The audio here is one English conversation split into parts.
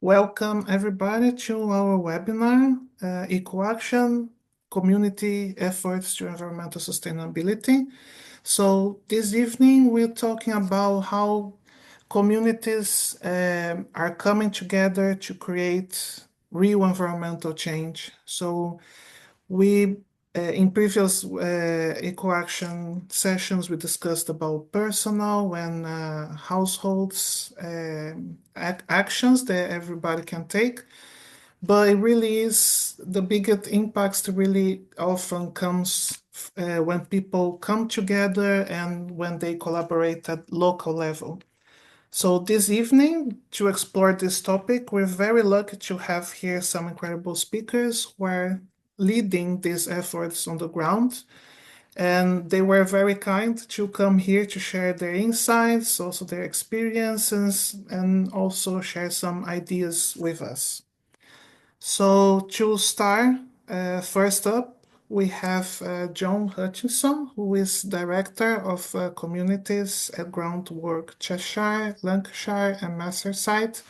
Welcome everybody to our webinar, EcoAction, Community Efforts to Environmental Sustainability. So this evening we're talking about how communities are coming together to create real environmental change. So we in previous EcoAction sessions, we discussed about personal and households actions that everybody can take, but it really is the biggest impacts really often comes when people come together and when they collaborate at local level. So this evening, to explore this topic, we're very lucky to have here some incredible speakers who are leading these efforts on the ground. And they were very kind to come here to share their insights, also their experiences, and also share some ideas with us. So to start, first up, we have Jon Hutchinson, who is Director of Communities at GroundWork Cheshire, Lancashire, and Merseyside.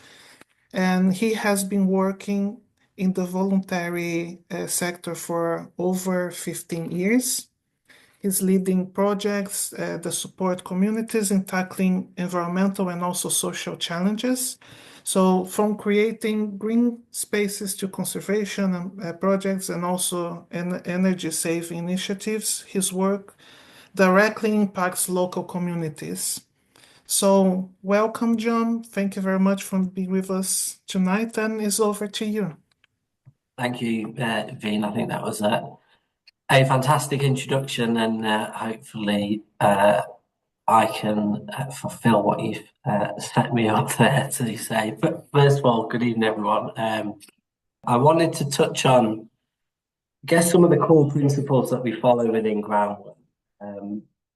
And he has been working in the voluntary sector for over 15 years. He's leading projects that support communities in tackling environmental and also social challenges. So from creating green spaces to conservation projects and also energy saving initiatives, his work directly impacts local communities. So welcome, Jon. Thank you very much for being with us tonight, and it's over to you. Thank you, Veen. I think that was a fantastic introduction, and hopefully I can fulfill what you've set me up there to say. But first of all, good evening, everyone. I wanted to touch on, I guess, some of the core principles that we follow within GroundWork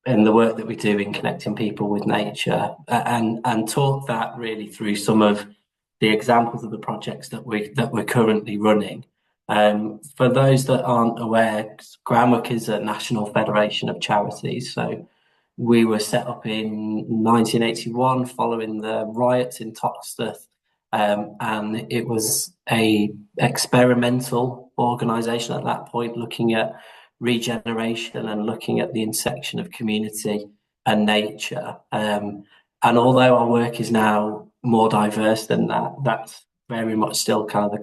and the work that we do in connecting people with nature, and talk that really through some of the examples of the projects that we're currently running. For those that aren't aware, GroundWork is a national federation of charities. So we were set up in 1981 following the riots in Toxteth, and it was a experimental organisation at that point, looking at regeneration and looking at the intersection of community and nature. And although our work is now more diverse than that, that's very much still kind of the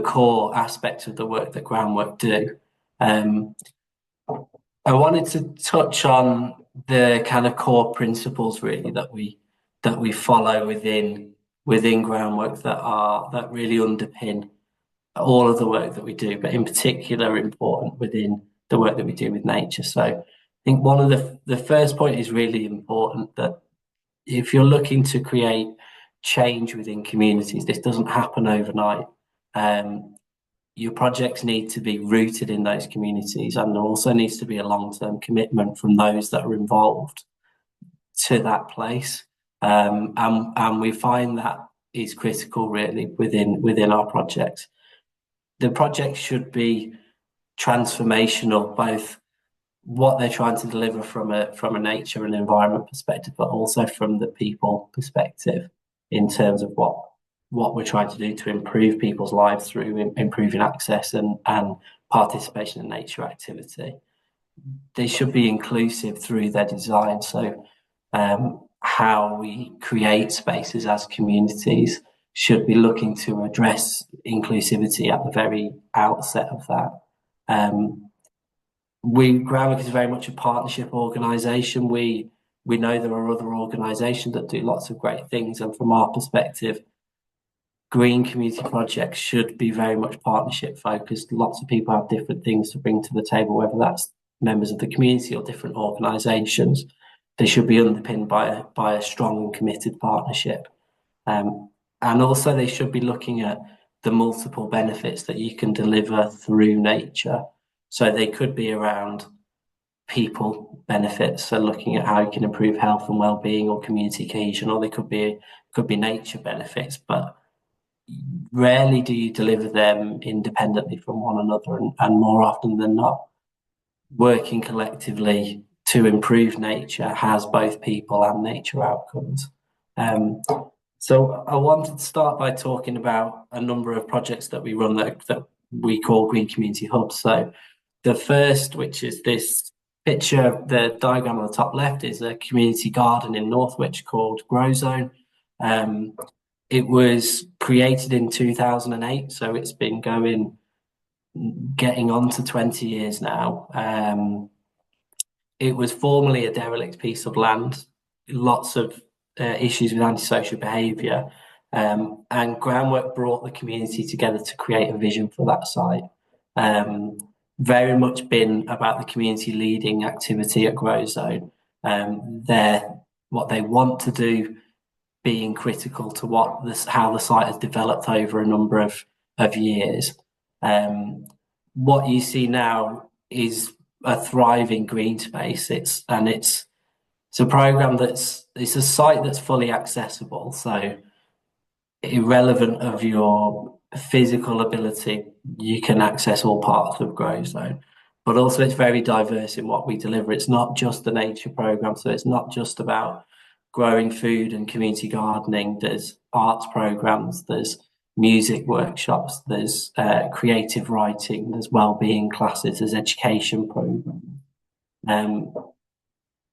core aspect of the work that GroundWork do. I wanted to touch on the kind of core principles really that we follow within GroundWork that really underpin all of the work that we do, but in particular important within the work that we do with nature. So I think one of the first point is really important, that if you're looking to create change within communities, this doesn't happen overnight. Your projects need to be rooted in those communities, and there also needs to be a long-term commitment from those that are involved to that place. And we find that is critical really within our projects. The project should be transformational, both what they're trying to deliver from a nature and environment perspective, but also from the people perspective in terms of what we're trying to do to improve people's lives through improving access and participation in nature activity. They should be inclusive through their design. So how we create spaces as communities should be looking to address inclusivity at the very outset of that. GroundWork is very much a partnership organisation. We know there are other organisations that do lots of great things, and from our perspective, green community projects should be very much partnership focused. Lots of people have different things to bring to the table, whether that's members of the community or different organisations. They should be underpinned by a strong and committed partnership. And also they should be looking at the multiple benefits that you can deliver through nature. So they could be around people benefits, so looking at how you can improve health and well-being or community cohesion, or they could be nature benefits, but rarely do you deliver them independently from one another, and more often than not, working collectively to improve nature has both people and nature outcomes. So I wanted to start by talking about a number of projects that we run that we call Green Community Hubs. So the first, which is this picture, the diagram on the top left, is a community garden in Northwich called Grozone. It was created in 2008, so it's been getting on to 20 years now. It was formerly a derelict piece of land, lots of issues with antisocial behaviour, and GroundWork brought the community together to create a vision for that site. Very much been about the community leading activity at Grozone. What they want to do being critical to how the site has developed over a number of years. What you see now is a thriving green space. It's a program it's a site that's fully accessible. So irrelevant of your physical ability, you can access all parts of Grozone. But also it's very diverse in what we deliver. It's not just the nature program, so it's not just about growing food and community gardening. There's arts programs, there's music workshops, there's creative writing, there's wellbeing classes, there's education programs.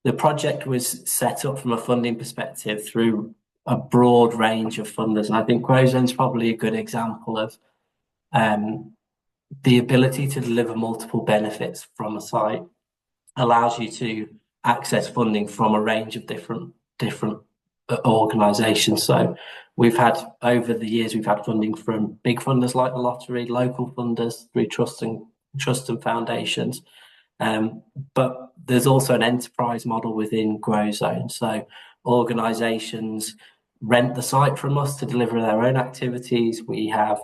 The project was set up from a funding perspective through a broad range of funders, and I think Grozone's probably a good example of the ability to deliver multiple benefits from a site allows you to access funding from a range of different organisations. So we've had, over the years, we've had funding from big funders like the lottery, local funders through trust and foundations. But there's also an enterprise model within Grozone. So organisations rent the site from us to deliver their own activities. We have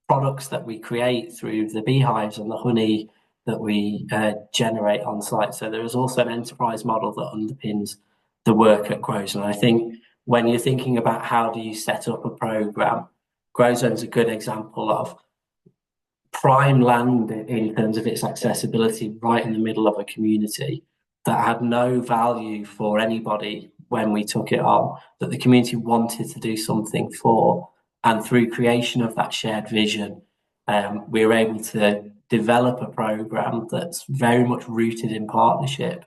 products that we create through the beehives and the honey that we generate on site. So there is also an enterprise model that underpins the work at Grozone. I think when you're thinking about how do you set up a programme, Grozone's a good example of prime land in terms of its accessibility, right in the middle of a community that had no value for anybody when we took it on, that the community wanted to do something for. And through creation of that shared vision, we were able to develop a programme that's very much rooted in partnership,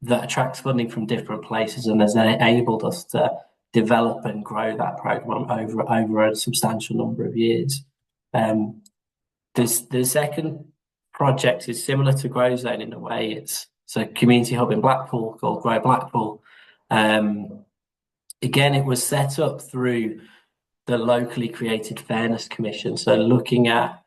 that attracts funding from different places and has enabled us to develop and grow that programme over a substantial number of years. The second project is similar to Grozone in a way. It's a community hub in Blackpool called Grow Blackpool. Again, it was set up through the locally created Fairness Commission, so looking at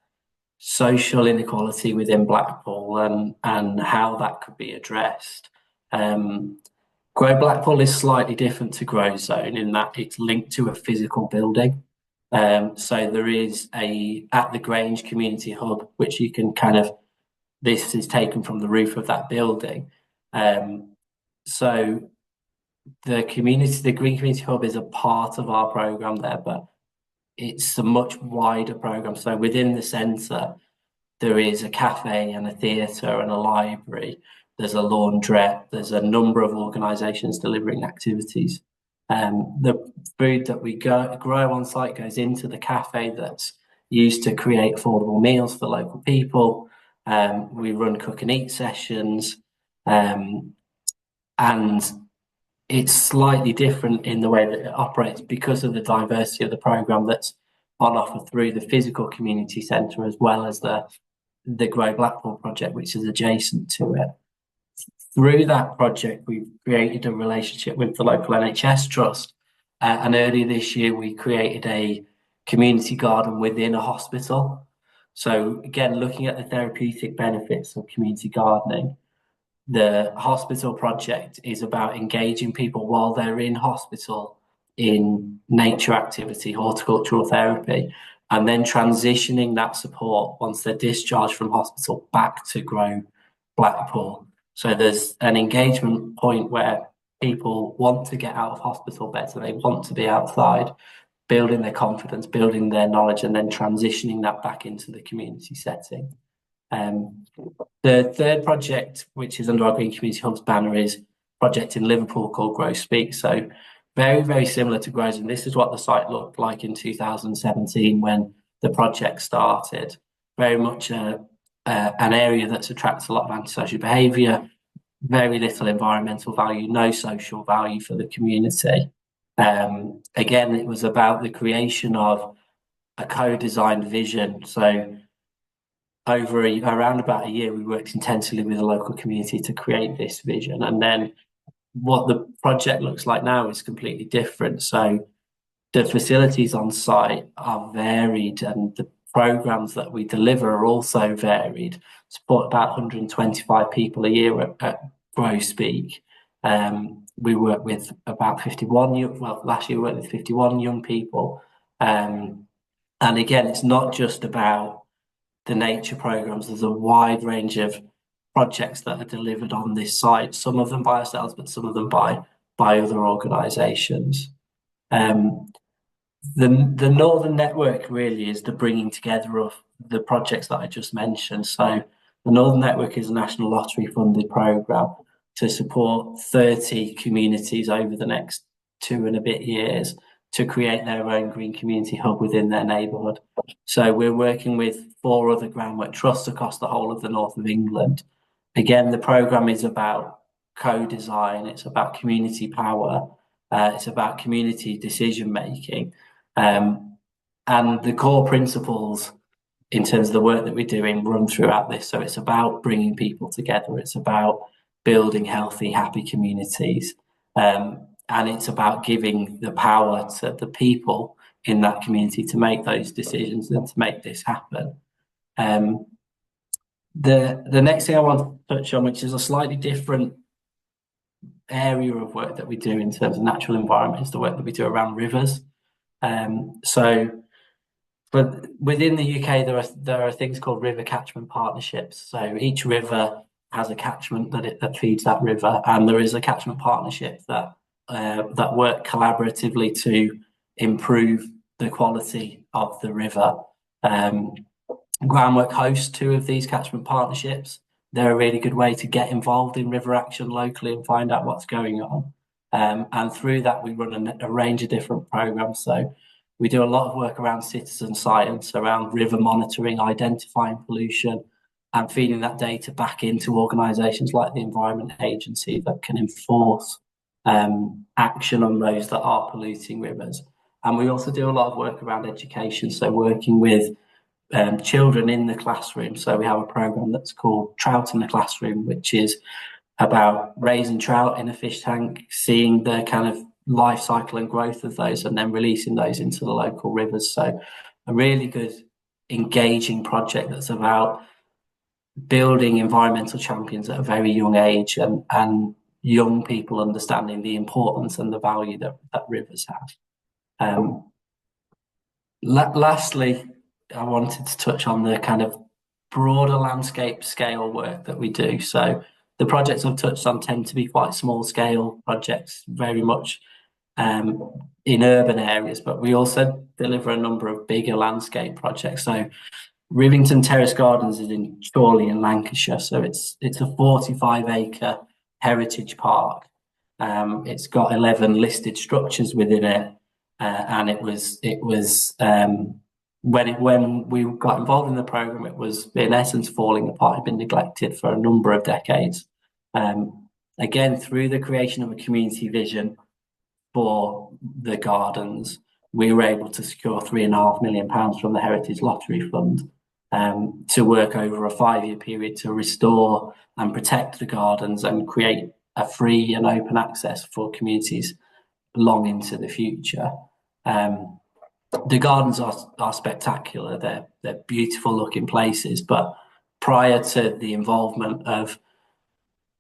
social inequality within Blackpool and how that could be addressed. Grow Blackpool is slightly different to Grozone in that it's linked to a physical building. So there is at the Grange community hub, which you can this is taken from the roof of that building. So the Green Community Hub is a part of our programme there, but it's a much wider programme. So within the centre, there is a cafe and a theatre and a library. There's a laundrette. There's a number of organisations delivering activities. The food that we grow on site goes into the cafe that's used to create affordable meals for local people. We run cook and eat sessions, and it's slightly different in the way that it operates because of the diversity of the programme that's on offer through the physical community centre as well as the Grow Blackpool project, which is adjacent to it. Through that project, we've created a relationship with the local NHS trust, and earlier this year we created a community garden within a hospital. So again, looking at the therapeutic benefits of community gardening, the hospital project is about engaging people while they're in hospital in nature activity, horticultural therapy, and then transitioning that support once they're discharged from hospital back to Grow Blackpool. So there's an engagement point where people want to get out of hospital beds and they want to be outside, building their confidence, building their knowledge, and then transitioning that back into the community setting. The third project, which is under our Green Community Hubs banner, is a project in Liverpool called Speke. So very, very similar to Grozone. This is what the site looked like in 2017 when the project started. Very much an area that's attracts a lot of antisocial behaviour, very little environmental value, no social value for the community. Again, it was about the creation of a co-designed vision. So around about a year, we worked intensely with the local community to create this vision. And then what the project looks like now is completely different. So the facilities on site are varied and the programs that we deliver are also varied. Support about 125 people a year at Speke. We work with about 51, last year we worked with 51 young people. And again, it's not just about the nature programs. There's a wide range of projects that are delivered on this site, some of them by ourselves, but some of them by other organisations. The Northern Network really is the bringing together of the projects that I just mentioned. So the Northern Network is a national lottery funded programme to support 30 communities over the next 2 and a bit years to create their own green community hub within their neighbourhood. So we're working with 4 other GroundWork trusts across the whole of the north of England. Again, the programme is about co-design, it's about community power, it's about community decision making. And the core principles in terms of the work that we're doing run throughout this. So it's about bringing people together. It's about building healthy, happy communities. And it's about giving the power to the people in that community to make those decisions and to make this happen. The next thing I want to touch on, which is a slightly different area of work that we do in terms of natural environment, is the work that we do around rivers. But within the UK, there are things called river catchment partnerships. So each river has a catchment that feeds that river, and there is a catchment partnership that work collaboratively to improve the quality of the river. GroundWork hosts 2 of these catchment partnerships. They're a really good way to get involved in river action locally and find out what's going on. And through that, we run a range of different programs. So we do a lot of work around citizen science, around river monitoring, identifying pollution, and feeding that data back into organisations like the Environment Agency that can enforce action on those that are polluting rivers. And we also do a lot of work around education, so working with children in the classroom. So we have a programme that's called Trout in the Classroom, which is about raising trout in a fish tank, seeing the kind of life cycle and growth of those, and then releasing those into the local rivers. So a really good, engaging project that's about building environmental champions at a very young age and young people understanding the importance and the value that rivers have. Lastly, I wanted to touch on the kind of broader landscape scale work that we do. So the projects I've touched on tend to be quite small scale projects, very much in urban areas, but we also deliver a number of bigger landscape projects. So Rivington Terraced Gardens is in Chorley in Lancashire. So it's a 45-acre heritage park. It's got 11 listed structures within it, and it was when we got involved in the programme, it was in essence falling apart. It had been neglected for a number of decades. Again, through the creation of a community vision for the gardens, we were able to secure £3.5 million from the Heritage Lottery Fund to work over a 5-year period to restore and protect the gardens and create a free and open access for communities long into the future. The gardens are spectacular. They're beautiful looking places, but prior to the involvement of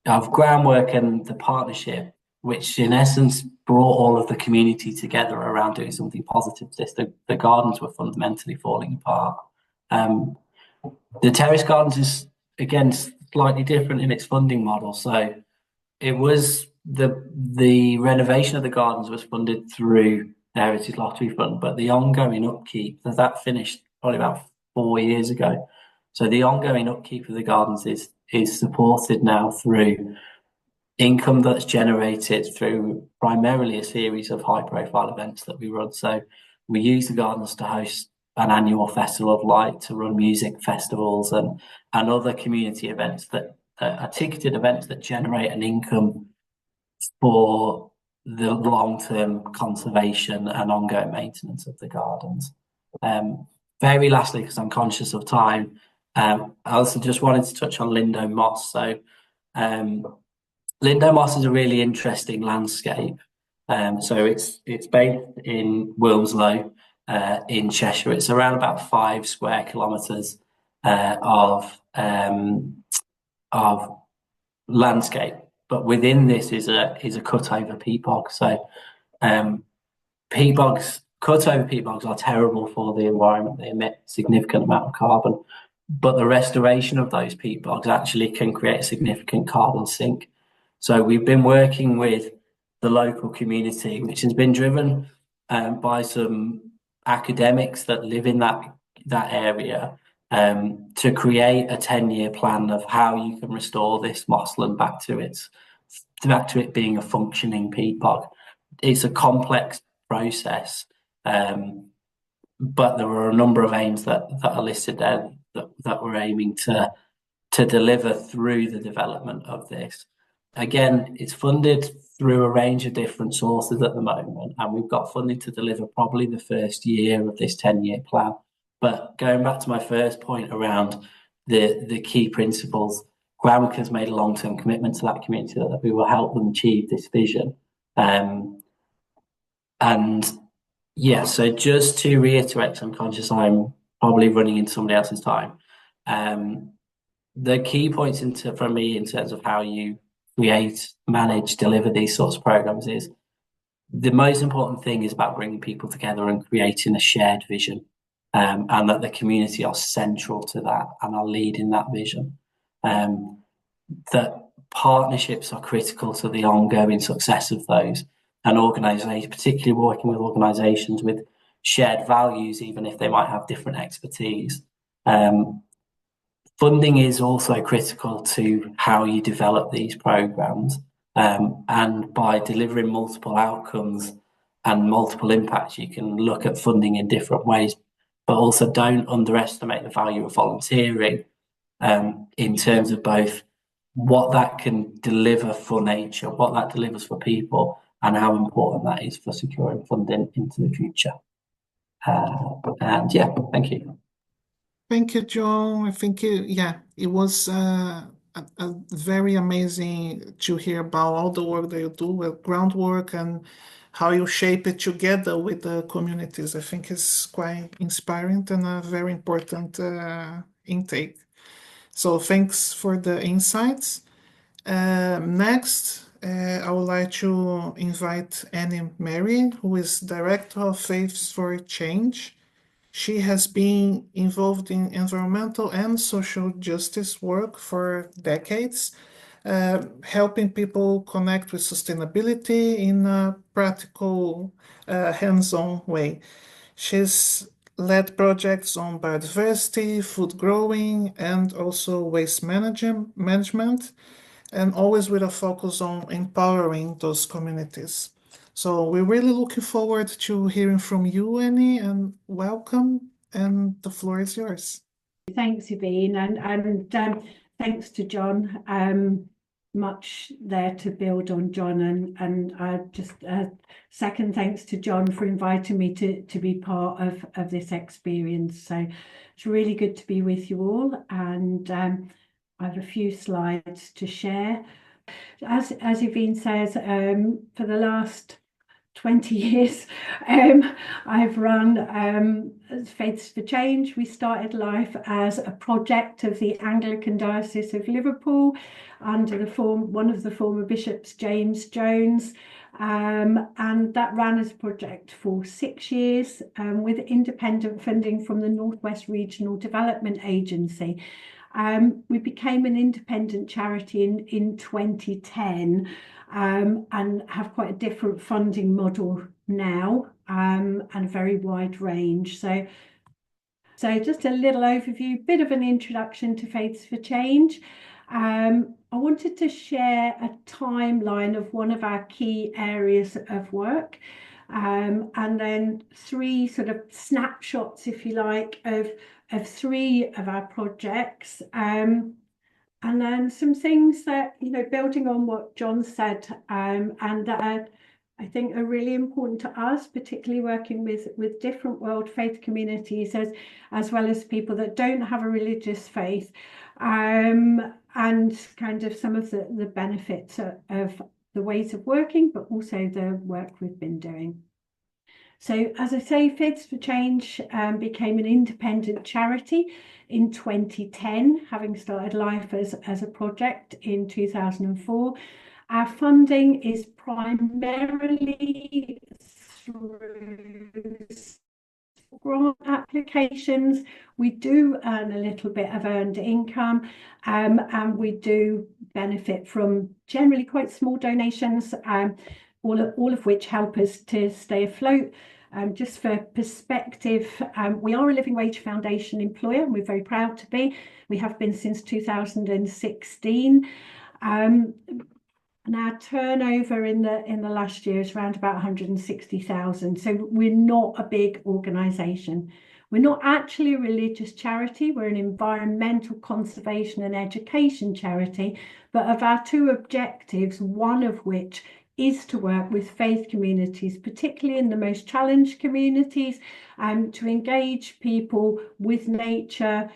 GroundWork and the partnership, which in essence brought all of the community together around doing something positive to this, the gardens were fundamentally falling apart. The Terraced Gardens is, again, slightly different in its funding model. So it was the renovation of the gardens was funded through the Heritage Lottery Fund, but the ongoing upkeep, that finished probably about 4 years ago. So the ongoing upkeep of the gardens is supported now through income that's generated through primarily a series of high-profile events that we run. So we use the gardens to host an annual festival of light, to run music festivals and other community events that are ticketed events that generate an income for the long-term conservation and ongoing maintenance of the gardens. Very lastly, because I'm conscious of time, I also just wanted to touch on Lindow Moss. So Lindow Moss is a really interesting landscape. So it's based in Wilmslow, in Cheshire. It's around about 5 square kilometres of landscape, but within this is a cut over peat bog. So peat bogs, cut over peat bogs are terrible for the environment. They emit a significant amount of carbon, but the restoration of those peat bogs actually can create a significant carbon sink. So we've been working with the local community, which has been driven by some academics that live in that area, to create a 10-year plan of how you can restore this mossland back to it being a functioning peat bog. It's a complex process, but there are a number of aims that are listed there that we're aiming to deliver through the development of this. Again, it's funded through a range of different sources at the moment, and we've got funding to deliver probably the first year of this 10-year plan. But going back to my first point around the key principles, GroundWork has made a long-term commitment to that community that we will help them achieve this vision. And yeah, so just to reiterate, I'm conscious I'm probably running into somebody else's time. The key points from me in terms of how you create, manage, deliver these sorts of programs is the most important thing is about bringing people together and creating a shared vision, and that the community are central to that and are leading that vision. That partnerships are critical to the ongoing success of those, and organisations, particularly working with organisations with shared values, even if they might have different expertise. Funding is also critical to how you develop these programs, and by delivering multiple outcomes and multiple impacts, you can look at funding in different ways, but also don't underestimate the value of volunteering, in terms of both what that can deliver for nature, what that delivers for people, and how important that is for securing funding into the future. And yeah, thank you. Thank you, Jon. I think it was a very amazing to hear about all the work that you do with GroundWork and how you shape it together with the communities. I think it's quite inspiring and a very important intake. So thanks for the insights. Next, I would like to invite Annie Mary, who is Director of Faiths for Change. She has been involved in environmental and social justice work for decades, helping people connect with sustainability in a practical, hands-on way. She's led projects on biodiversity, food growing, and also waste management, and always with a focus on empowering those communities. So we're really looking forward to hearing from you, Annie, and welcome, and the floor is yours. Thanks, Yvonne, and thanks to Jon. Much there to build on Jon, and just second thanks to Jon for inviting me to be part of this experience. So it's really good to be with you all, and I have a few slides to share. As Yvonne says, for the last 20 years, I've run Faiths for Change. We started life as a project of the Anglican Diocese of Liverpool under one of the former bishops, James Jones, and that ran as a project for 6 years, with independent funding from the North West Regional Development Agency. We became an independent charity in 2010, and have quite a different funding model now, and a very wide range. So just a little overview, bit of an introduction to Faiths for Change. I wanted to share a timeline of one of our key areas of work, and then 3 sort of snapshots, if you like, of 3 of our projects, and then some things that, you know, building on what Jon said, and that I think are really important to us, particularly working with different world faith communities, as well as people that don't have a religious faith, and kind of some of the benefits of the ways of working, but also the work we've been doing. So, as I say, Faiths for Change became an independent charity in 2010, having started life as a project in 2004. Our funding is primarily through grant applications. We do earn a little bit of earned income, and we do benefit from generally quite small donations, all of which help us to stay afloat. Just for perspective, we are a living wage foundation employer, and we're very proud to be. We have been since 2016. And our turnover in the last year is around about 160,000. So we're not a big organisation. We're not actually a religious charity. We're an environmental conservation and education charity. But of our 2 objectives, one of which is to work with faith communities, particularly in the most challenged communities, to engage people with nature,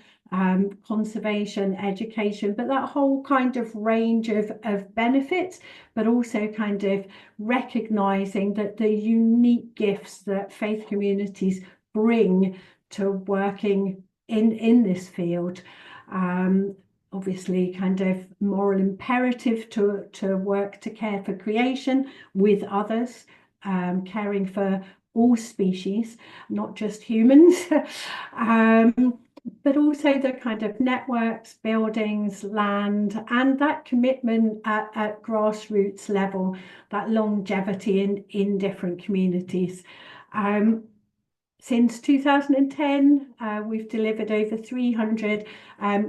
conservation, education, but that whole kind of range of benefits, but also kind of recognising that the unique gifts that faith communities bring to working in this field. Obviously, kind of moral imperative to work to care for creation with others, caring for all species, not just humans. But also the kind of networks, buildings, land, and that commitment at grassroots level, that longevity in different communities. Since 2010, we've delivered over 300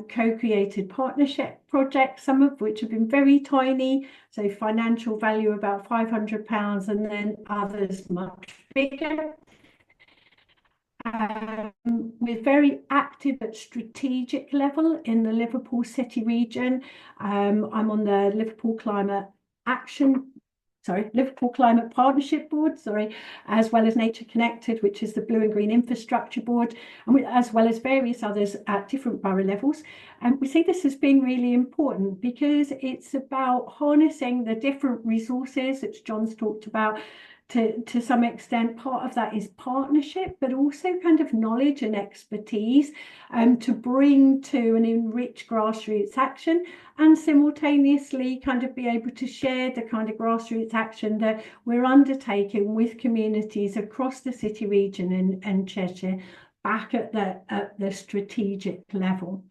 co-created partnership projects, some of which have been very tiny, so financial value about £500, and then others much bigger. We're very active at strategic level in the Liverpool City region. I'm on the Liverpool Climate Partnership Board, as well as Nature Connected, which is the Blue and Green Infrastructure Board, and as well as various others at different borough levels. And we see this as being really important because it's about harnessing the different resources that Jon's talked about. To some extent, part of that is partnership, but also kind of knowledge and expertise to bring to and enrich grassroots action, and simultaneously kind of be able to share the kind of grassroots action that we're undertaking with communities across the city region and Cheshire back at the strategic level.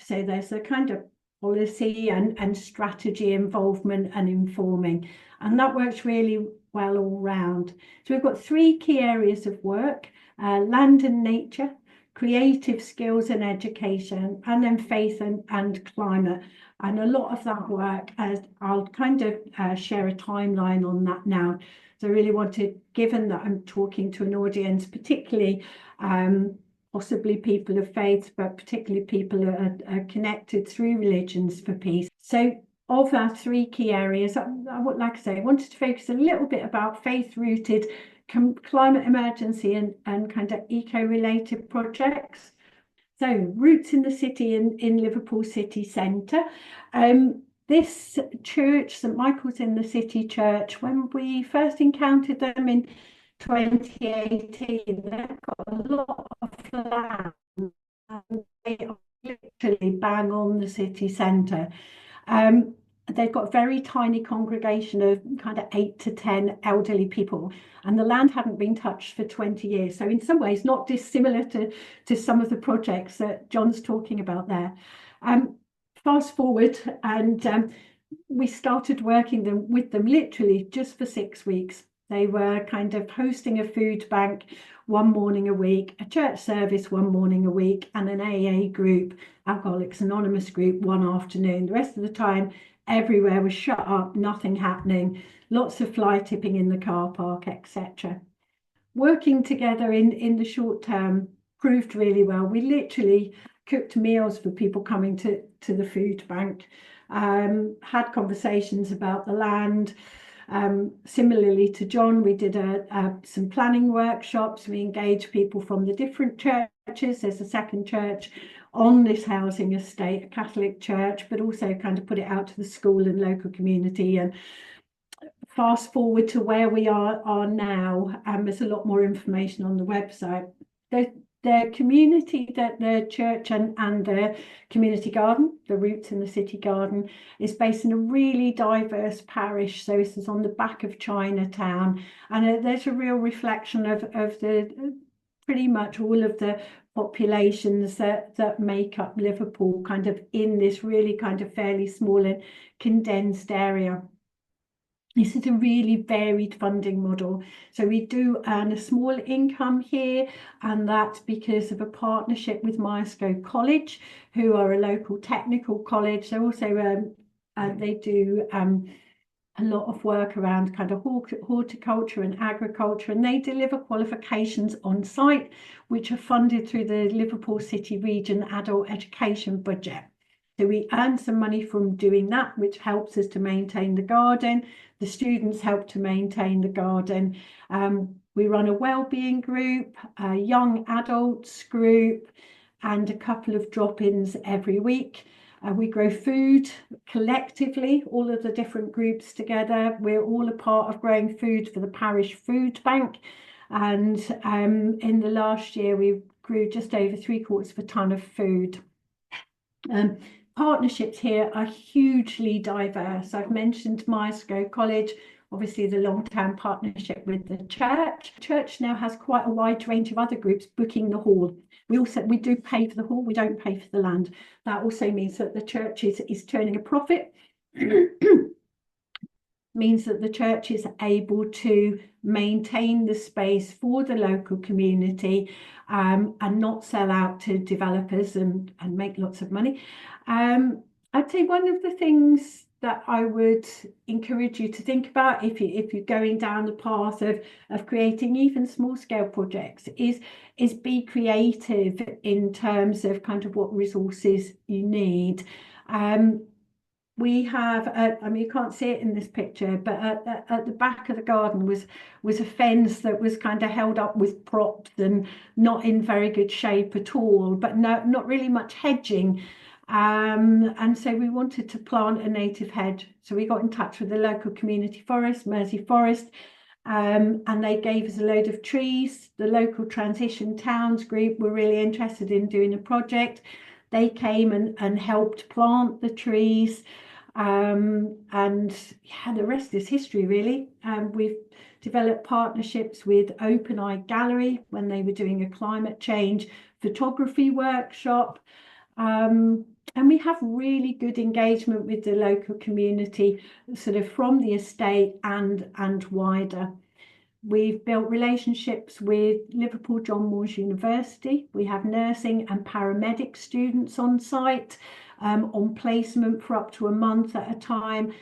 So there's a kind of policy and strategy involvement and informing, and that works really well all round. So we've got 3 key areas of work: land and nature, creative skills and education, and then faith and climate. And a lot of that work, I'll kind of share a timeline on that now. So I really wanted, given that I'm talking to an audience, particularly possibly people of faith, but particularly people who are connected through Religions for Peace. So of our 3 key areas, I wanted to focus a little bit about faith-rooted climate emergency and kind of eco-related projects. So roots in the city in Liverpool City Centre. This church, St Michael's in the City Church, when we first encountered them in 2018, they've got a lot of land, and they are literally bang on the city centre. They've got a very tiny congregation of kind of 8 to 10 elderly people, and the land hadn't been touched for 20 years. So in some ways, not dissimilar to some of the projects that Jon's talking about there. Fast forward, and we started working with them literally just for 6 weeks. They were kind of hosting a food bank one morning a week, a church service one morning a week, and an AA group, Alcoholics Anonymous group, one afternoon. The rest of the time, everywhere was shut up, nothing happening, lots of fly tipping in the car park, etc. Working together in the short term proved really well. We literally cooked meals for people coming to the food bank, had conversations about the land. Similarly to Jon, we did some planning workshops. We engaged people from the different churches. There's a second church on this housing estate, a Catholic church, but also kind of put it out to the school and local community. And fast forward to where we are now, there's a lot more information on the website. The community, that the church and the community garden, the Roots in the City Garden, is based in a really diverse parish. So this is on the back of Chinatown, and there's a real reflection of the pretty much all of the populations that make up Liverpool, kind of in this really kind of fairly small and condensed area. This is a really varied funding model. So we do earn a small income here, and that's because of a partnership with Myerscough College, who are a local technical college. They also they do a lot of work around kind of horticulture and agriculture, and they deliver qualifications on site, which are funded through the Liverpool City Region Adult Education budget. So we earn some money from doing that, which helps us to maintain the garden. The students help to maintain the garden. We run a wellbeing group, a young adults group, and a couple of drop-ins every week. We grow food collectively, all of the different groups together. We're all a part of growing food for the parish food bank. And in the last year, we grew just over 3/4 of a tonne of food. Partnerships here are hugely diverse. I've mentioned Myerscough College, obviously the long-term partnership with the church. Church now has quite a wide range of other groups booking the hall. We do pay for the hall, we don't pay for the land. That also means that the church is turning a profit. Means that the church is able to maintain the space for the local community and not sell out to developers and make lots of money. I'd say one of the things that I would encourage you to think about if you're going down the path of creating even small scale projects is be creative in terms of kind of what resources you need. We have, I mean, you can't see it in this picture, but at the back of the garden was a fence that was kind of held up with props and not in very good shape at all, but not really much hedging. And so we wanted to plant a native hedge. So we got in touch with the local community forest, Mersey Forest, and they gave us a load of trees. The local transition towns group were really interested in doing a project. They came and helped plant the trees. And yeah, the rest is history, really. We've developed partnerships with Open Eye Gallery when they were doing a climate change photography workshop. And we have really good engagement with the local community, sort of from the estate and wider. We've built relationships with Liverpool John Moores University. We have nursing and paramedic students on site, on placement for up to a month at a time.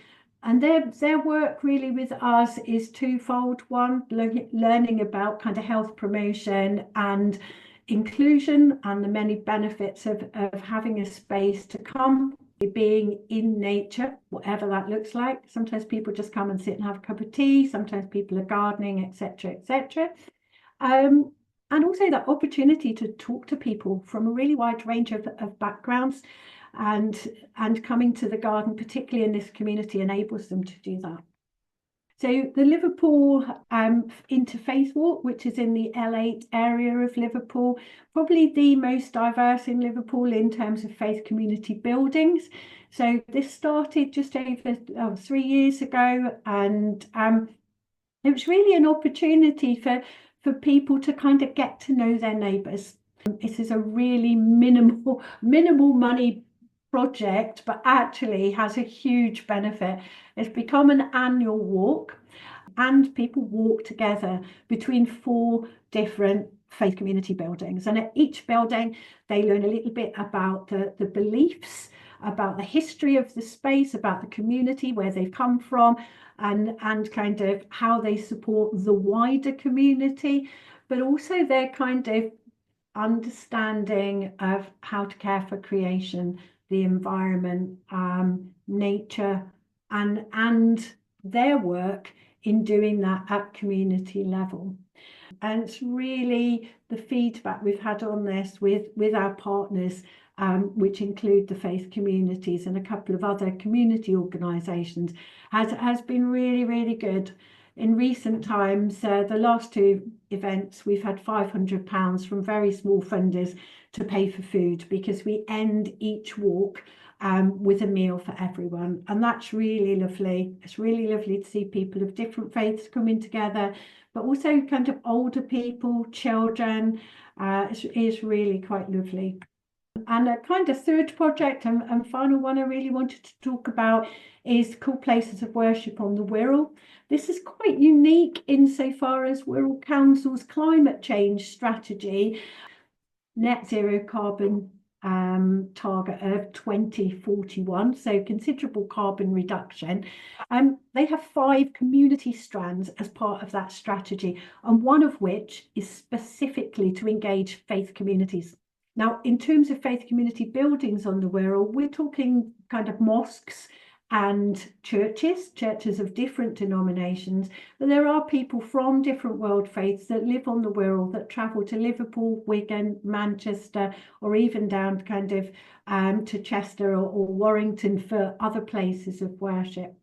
And their work really with us is twofold. One, learning about kind of health promotion and inclusion and the many benefits of having a space to come, being in nature, whatever that looks like. Sometimes people just come and sit and have a cup of tea. Sometimes people are gardening, etc., etc. And also that opportunity to talk to people from a really wide range of backgrounds, and coming to the garden, particularly in this community, enables them to do that. So the Liverpool Interfaith Walk, which is in the L8 area of Liverpool, probably the most diverse in Liverpool in terms of faith community buildings. So this started just over 3 years ago, and it was really an opportunity for people to kind of get to know their neighbours. This is a really minimal money project, but actually has a huge benefit. It's become an annual walk, and people walk together between 4 different faith community buildings. And at each building, they learn a little bit about the beliefs, about the history of the space, about the community, where they've come from, and kind of how they support the wider community, but also their kind of understanding of how to care for creation, the environment, nature, and their work in doing that at community level. And it's really the feedback we've had on this with our partners, which include the faith communities and a couple of other community organisations, has been really, really good. In recent times, the last two events, we've had £500 from very small funders to pay for food, because we end each walk with a meal for everyone. And that's really lovely. It's really lovely to see people of different faiths coming together, but also kind of older people, children. It's really quite lovely. And a kind of third project and final one I really wanted to talk about is called Places of Worship on the Wirral. This is quite unique insofar as Wirral Council's climate change strategy, net zero carbon target of 2041, so considerable carbon reduction. They have 5 community strands as part of that strategy, and one of which is specifically to engage faith communities. Now, in terms of faith community buildings on the Wirral, we're talking kind of mosques and churches of different denominations, but there are people from different world faiths that live on the Wirral, that travel to Liverpool, Wigan, Manchester, or even down kind of to Chester or Warrington for other places of worship.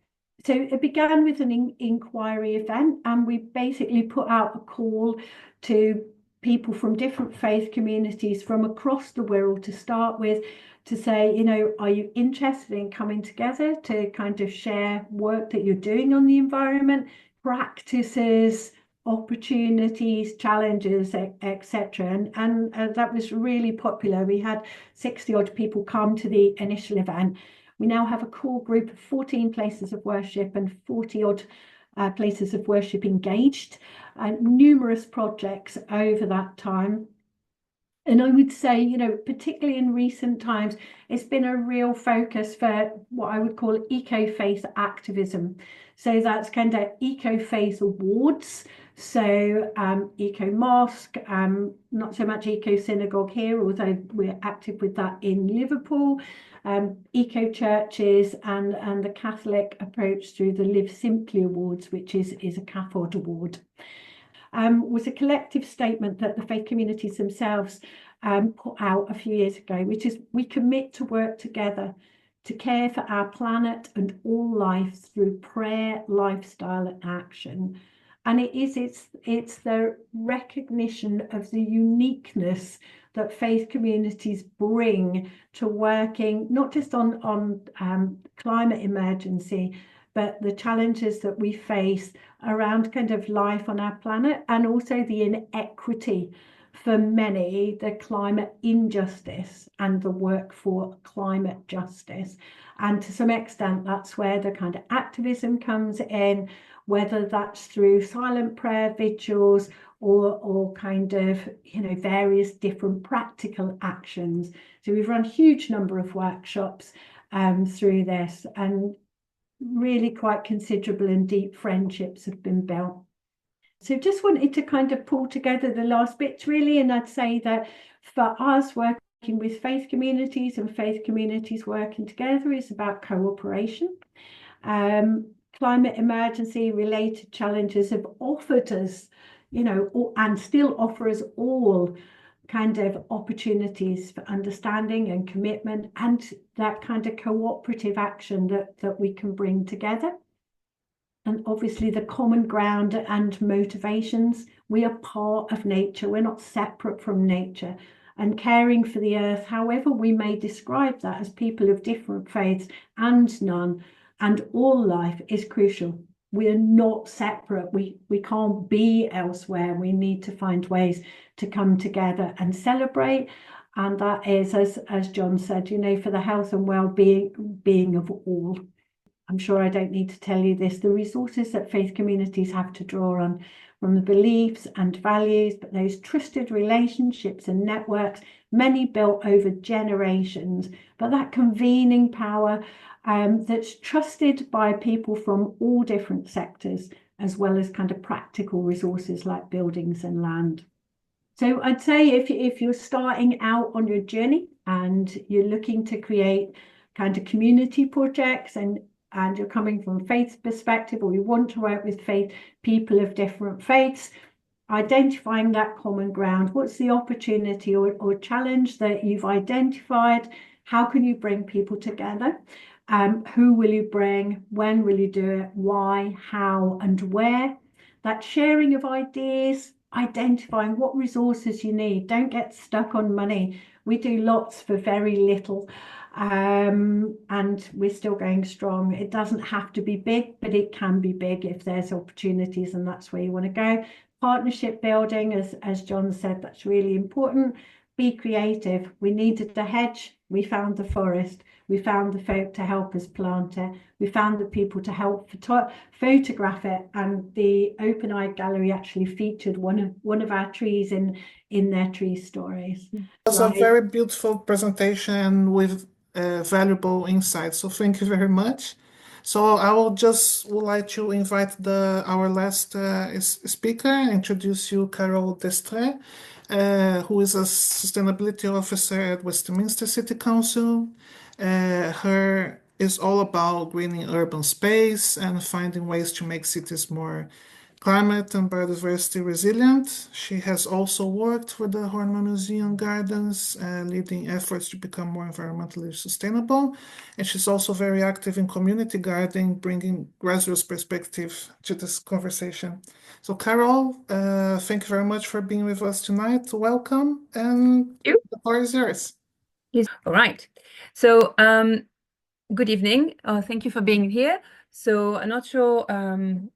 So it began with an inquiry event, and we basically put out a call to people from different faith communities from across the Wirral to start with, to say, you know, are you interested in coming together to kind of share work that you're doing on the environment, practices, opportunities, challenges, etc. And that was really popular. We had 60 odd people come to the initial event. We now have a core group of 14 places of worship and 40 odd places of worship engaged, and numerous projects over that time. And I would say, you know, particularly in recent times, it's been a real focus for what I would call eco-faith activism. So that's kind of eco-faith awards. So eco-mosque, not so much eco-synagogue here, although we're active with that in Liverpool, eco-churches, and the Catholic approach through the Live Simply Awards, which is a CAFOD award. Was a collective statement that the faith communities themselves put out a few years ago, which is, we commit to work together to care for our planet and all life through prayer, lifestyle and action. And it's the recognition of the uniqueness that faith communities bring to working not just on climate emergency, but the challenges that we face around kind of life on our planet, and also the inequity for many, the climate injustice and the work for climate justice. And to some extent, that's where the kind of activism comes in, whether that's through silent prayer vigils or kind of, you know, various different practical actions. So we've run a huge number of workshops through this, and really quite considerable and deep friendships have been built. So just wanted to kind of pull together the last bits really, and I'd say that for us working with faith communities and faith communities working together is about cooperation. Climate emergency related challenges have offered us, you know, and still offer us all kind of opportunities for understanding and commitment, and that kind of cooperative action that we can bring together. And obviously the common ground and motivations, we are part of nature, we're not separate from nature, and caring for the earth, however we may describe that as people of different faiths and none, and all life is crucial. We are not separate. We can't be elsewhere. We need to find ways to come together and celebrate. And that is, as Jon said, you know, for the health and well-being of all. I'm sure I don't need to tell you this. The resources that faith communities have to draw on from the beliefs and values, but those trusted relationships and networks, many built over generations, but that convening power that's trusted by people from all different sectors, as well as kind of practical resources like buildings and land. So I'd say if you're starting out on your journey and you're looking to create kind of community projects and you're coming from a faith perspective, or you want to work with people of different faiths, identifying that common ground. What's the opportunity or challenge that you've identified? How can you bring people together? Who will you bring? When will you do it? Why, how, and where? That sharing of ideas, identifying what resources you need. Don't get stuck on money. We do lots for very little, and we're still going strong. It doesn't have to be big, but it can be big if there's opportunities, and that's where you want to go. Partnership building, as Jon said, that's really important. Be creative. We needed a hedge. We found the forest. We found the folk to help us plant it. We found the people to help photograph it. And the Open Eye Gallery actually featured one of our trees in their tree stories. That's a very beautiful presentation with valuable insights. So thank you very much. So I would like to invite our last speaker, introduce you, Carole Destré, who is a sustainability officer at Westminster City Council. Her is all about greening urban space and finding ways to make cities more climate and biodiversity resilient. She has also worked with the Horniman Museum Gardens, leading efforts to become more environmentally sustainable. And she's also very active in community gardening, bringing grassroots perspective to this conversation. So Carole, thank you very much for being with us tonight. Welcome, and the floor is yours. All right. So good evening. Thank you for being here. So I'm not sure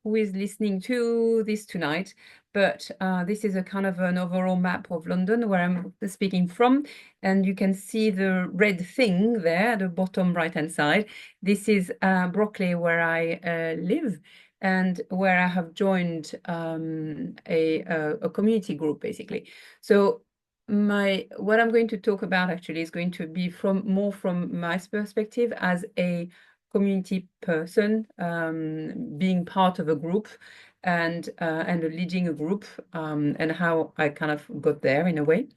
who is listening to this tonight, but this is a kind of an overall map of London where I'm speaking from. And you can see the red thing there at the bottom right-hand side. This is Brockley, where I live and where I have joined a community group, basically. So what I'm going to talk about actually is going to be more from my perspective as a community person, being part of a group and leading a group, and how I kind of got there in a way.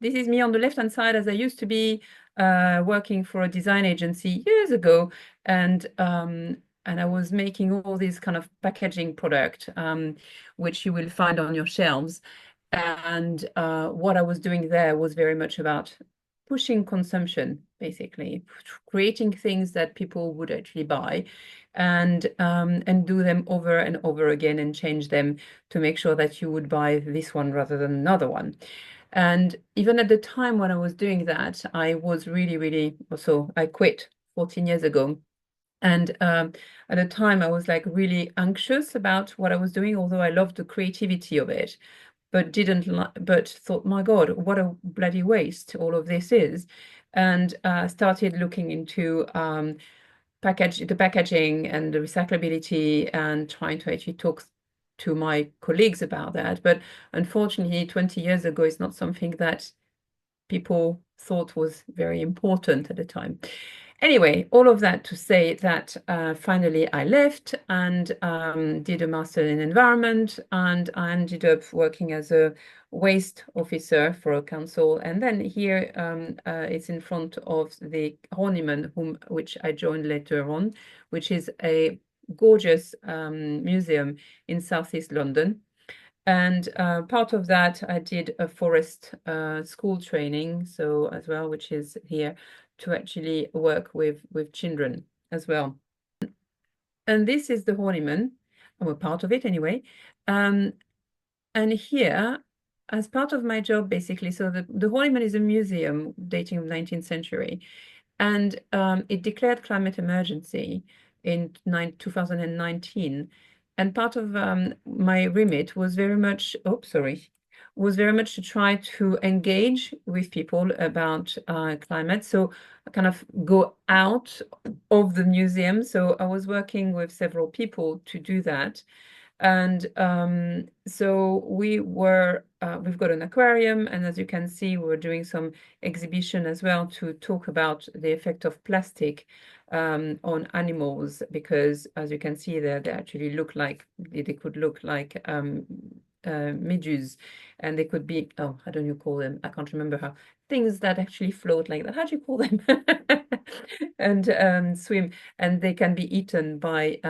This is me on the left-hand side, as I used to be working for a design agency years ago, and I was making all these kind of packaging product, which you will find on your shelves. And what I was doing there was very much about pushing consumption, basically, creating things that people would actually buy, and do them over and over again and change them to make sure that you would buy this one rather than another one. And even at the time when I was doing that, I was really, so I quit 14 years ago. And at the time, I was like really anxious about what I was doing, although I loved the creativity of it, but thought, my God, what a bloody waste all of this is. And started looking into the packaging and the recyclability, and trying to actually talk to my colleagues about that. But unfortunately, 20 years ago, it's not something that people thought was very important at the time. Anyway, all of that to say that finally I left and did a master in environment, and I ended up working as a waste officer for a council. And then here it's in front of the Horniman, which I joined later on, which is a gorgeous museum in southeast London. And part of that, I did a forest school training, so as well, which is here, to actually work with children as well. And this is the Horniman, I'm a part of it anyway. And here, as part of my job, basically, so the Horniman is a museum dating from the 19th century, and it declared climate emergency in 2019. And part of my remit was very much, was very much to try to engage with people about climate. So kind of go out of the museum. So I was working with several people to do that. And so we've got an aquarium, and as you can see, we're doing some exhibition as well to talk about the effect of plastic on animals, because as you can see there, they actually look like, they could look like midges, and they could be, oh, how do you call them? I can't remember how. Things that actually float like that. How do you call them? And swim, and they can be eaten by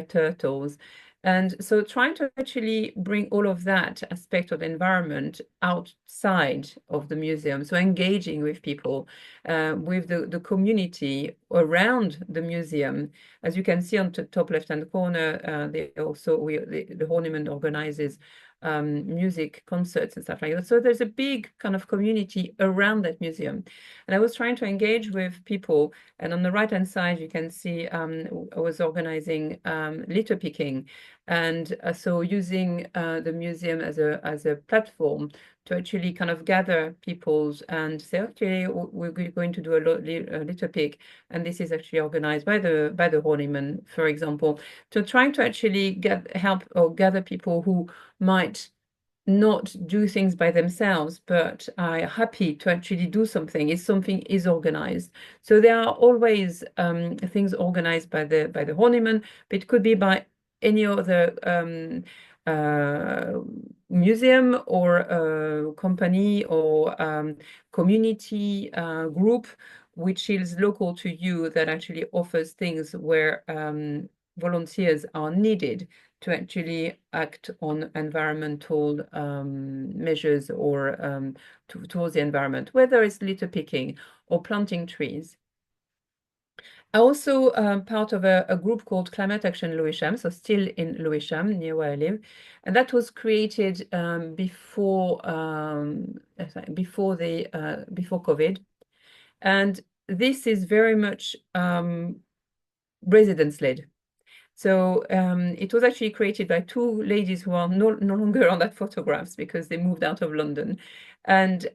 turtles. And so trying to actually bring all of that aspect of the environment outside of the museum, so engaging with people, with the community around the museum. As you can see on the top left-hand corner, the Horniman organizes music concerts and stuff like that. So there's a big kind of community around that museum. And I was trying to engage with people. And on the right-hand side, you can see I was organizing litter picking. And so using the museum as a platform to actually kind of gather people's and say, okay, we're going to do a litter pick, and this is actually organized by the Horniman, for example, to trying to actually help or gather people who might not do things by themselves, but are happy to actually do something if something is organized. So there are always things organized by the Horniman, but it could be by any other museum or company or community group which is local to you, that actually offers things where volunteers are needed to actually act on environmental measures or towards the environment, whether it's litter picking or planting trees. I also part of a group called Action Lewisham, so still in Lewisham, near where I live, and that was created before COVID, and this is very much residents-led. So it was actually created by two ladies who are no longer on that photographs because they moved out of London. And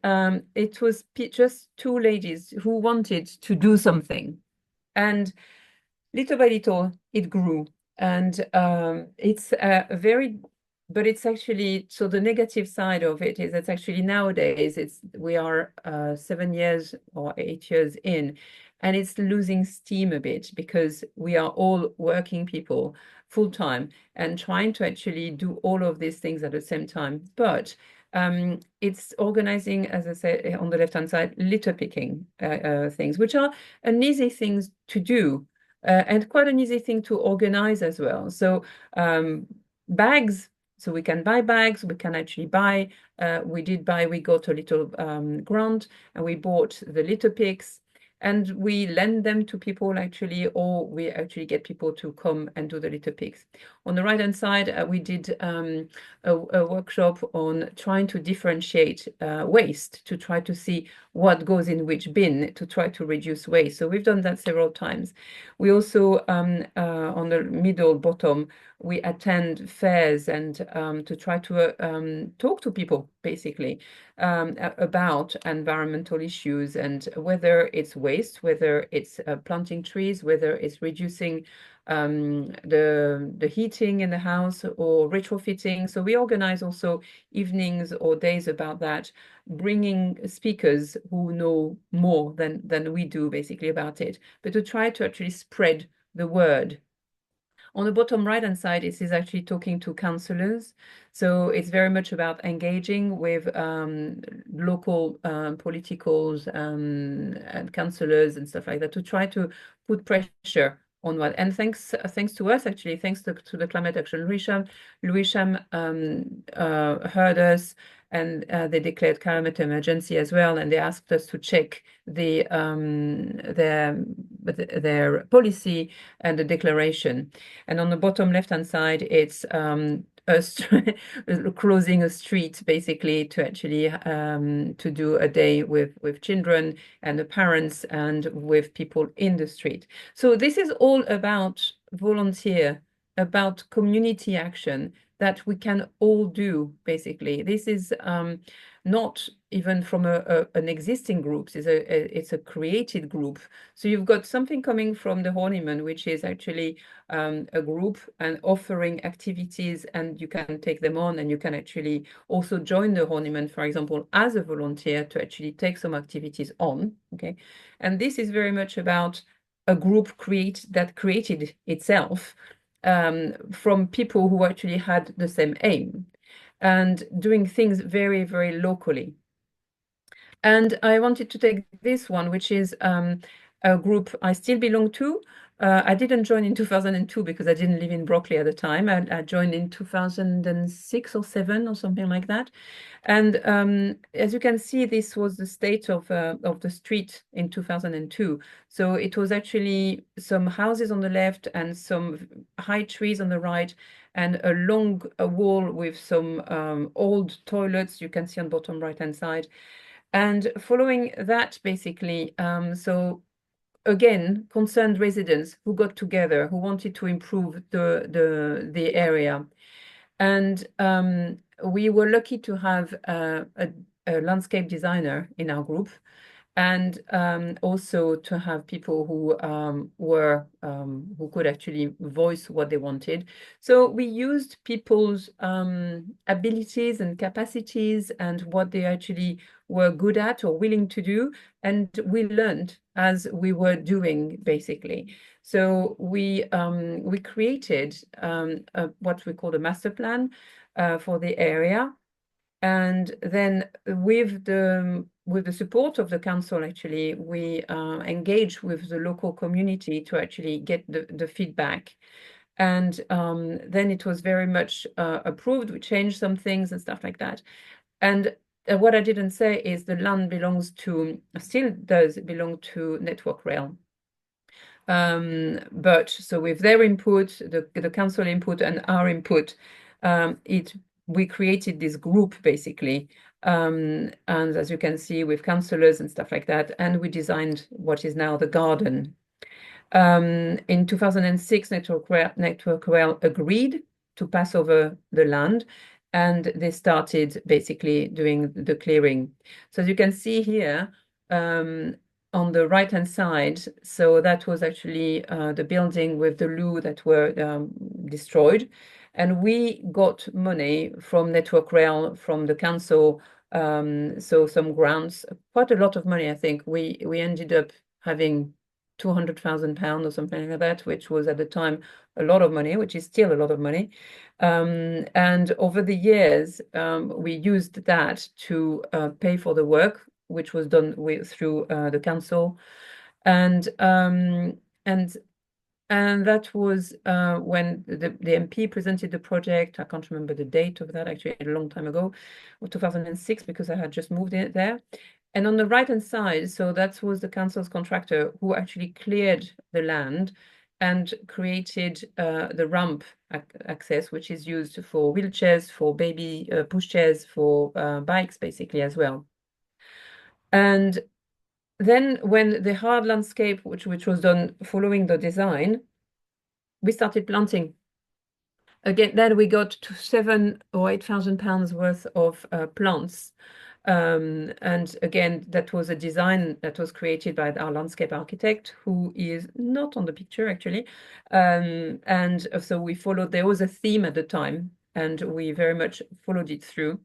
it was just two ladies who wanted to do something. And little by little, it grew. And it's but it's actually, so the negative side of it is that actually nowadays we are 7 years or 8 years in, and it's losing steam a bit because we are all working people full time and trying to actually do all of these things at the same time. But it's organizing, as I said, on the left-hand side, litter picking things, which are an easy things to do and quite an easy thing to organize as well. So bags. So we can buy bags, we can actually buy, we got a little grant and we bought the litter picks and we lend them to people actually, or we actually get people to come and do the litter picks. On the right-hand side, we did a workshop on trying to differentiate waste, to try to see what goes in which bin, to try to reduce waste. So we've done that several times. We also, on the middle bottom, we attend fairs and to try to talk to people, basically, about environmental issues and whether it's waste, whether it's planting trees, whether it's reducing the heating in the house or retrofitting. So we organize also evenings or days about that, bringing speakers who know more than we do basically about it, but to try to actually spread the word. On the bottom right-hand side, it is actually talking to councillors. So it's very much about engaging with local politicals and councillors and stuff like that to try to put pressure on what. And thanks to us, actually, thanks to the Climate Action Lewisham heard us, and they declared climate emergency as well, and they asked us to check their policy and the declaration. And on the bottom left-hand side, it's us closing a street, basically, to actually to do a day with children and the parents and with people in the street. So this is all about volunteer, about community action, that we can all do, basically. This is not even from an existing group, it's a created group. So you've got something coming from the Horniman, which is actually a group and offering activities, and you can take them on, and you can actually also join the Horniman, for example, as a volunteer to actually take some activities on, okay? And this is very much about a group that created itself from people who actually had the same aim and doing things very, very locally. And I wanted to take this one, which is a group I still belong to. I didn't join in 2002 because I didn't live in Brockley at the time. I joined in 2006 or 7 or something like that. And as you can see, this was the state of the street in 2002. So it was actually some houses on the left and some high trees on the right, and a long wall with some old toilets you can see on bottom right-hand side. And following that, basically, so again, concerned residents who got together, who wanted to improve the area. And we were lucky to have a landscape designer in our group, and also to have people who who could actually voice what they wanted. So we used people's abilities and capacities and what they actually were good at or willing to do, and we learned as we were doing, basically. So we created what we call a master plan for the area. And then with the support of the council, actually, we engaged with the local community to actually get the feedback. And then it was very much approved. We changed some things and stuff like that. And what I didn't say is the land still does belong to Network Rail. But so with their input, the council input and our input, we created this group, basically, and as you can see, with councillors and stuff like that, and we designed what is now the garden. In 2006, Network Rail agreed to pass over the land, and they started basically doing the clearing. So as you can see here, on the right-hand side, so that was actually the building with the loo that were destroyed. And we got money from Network Rail, from the council, so some grants, quite a lot of money, I think. We ended up having £200,000 or something like that, which was at the time a lot of money, which is still a lot of money. And over the years, we used that to pay for the work, which was done through the council. And that was when the MP presented the project. I can't remember the date of that, actually, a long time ago, 2006, because I had just moved in there. And on the right-hand side, so that was the council's contractor who actually cleared the land and created the ramp access, which is used for wheelchairs, for baby pushchairs, for bikes, basically, as well. And then when the hard landscape, which was done following the design, we started planting. Again, then we got to £7,000 or £8,000 worth of plants. And again, that was a design that was created by our landscape architect, who is not on the picture, actually. And so we followed, there was a theme at the time, and we very much followed it through.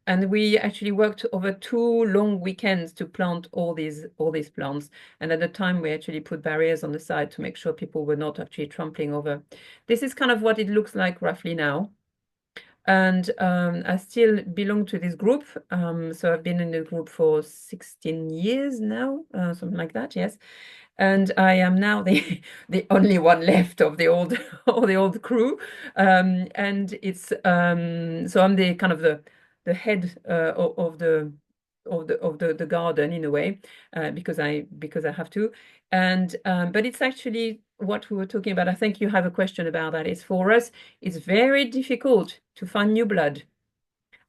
And we actually worked over 2 long weekends to plant all these plants. And at the time, we actually put barriers on the side to make sure people were not actually trampling over. This is kind of what it looks like roughly now. And I still belong to this group. So I've been in the group for 16 years now, something like that, yes. And I am now the only one left of the old crew. And it's so I'm the kind of the head of the garden, in a way, because I have to. And but it's actually what we were talking about. I think you have a question about that. It's for us, it's very difficult to find new blood.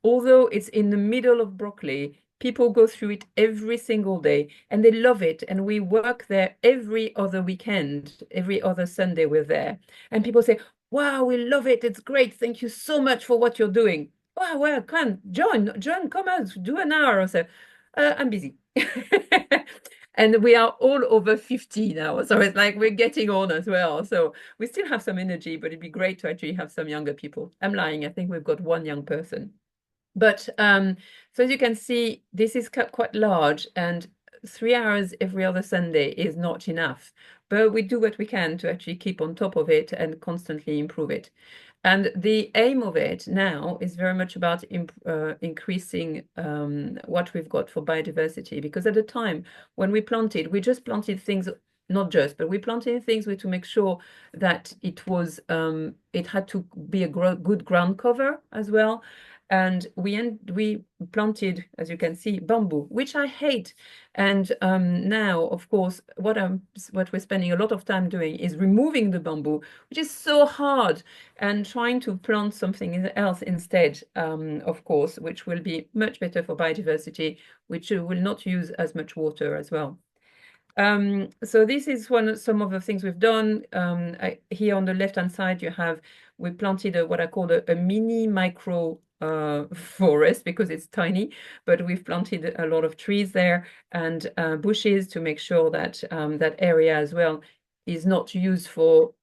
Although it's in the middle of Brockley, people go through it every single day and they love it. And we work there every other weekend, every other Sunday we're there. And people say, wow, we love it. It's great. Thank you so much for what you're doing. Oh, well, come, John, come out, do an hour or so. I'm busy. And we are all over 50 now. So it's like we're getting on as well. So we still have some energy, but it'd be great to actually have some younger people. I'm lying. I think we've got one young person. But so as you can see, this is quite large, and 3 hours every other Sunday is not enough. But we do what we can to actually keep on top of it and constantly improve it. And the aim of it now is very much about increasing what we've got for biodiversity. Because at the time when we planted, we just planted things, not just, but we planted things to make sure that it was it had to be a good ground cover as well. And we planted, as you can see, bamboo, which I hate. And now, of course, what we're spending a lot of time doing is removing the bamboo, which is so hard, and trying to plant something else instead, of course, which will be much better for biodiversity, which will not use as much water as well. So this is some of the things we've done. Here on the left-hand side, we planted what I call a mini micro forest, because it's tiny, but we've planted a lot of trees there and bushes to make sure that that area as well is not used for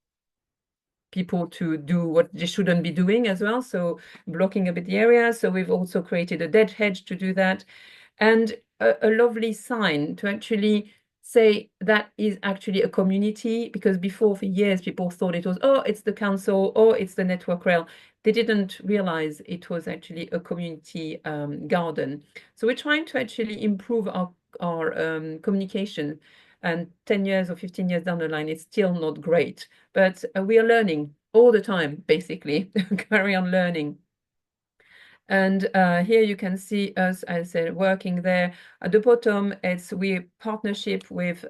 people to do what they shouldn't be doing as well, so blocking a bit the area. So we've also created a dead hedge to do that, and a lovely sign to actually say that is actually a community, because before, for years, people thought it was, oh, it's the council, or it's the network rail. They didn't realize it was actually a community garden. So we're trying to actually improve our communication. And 10 years or 15 years down the line, it's still not great. But we are learning all the time, basically, carry on learning. And here you can see us, as I said, working there. At the bottom, we partnership with,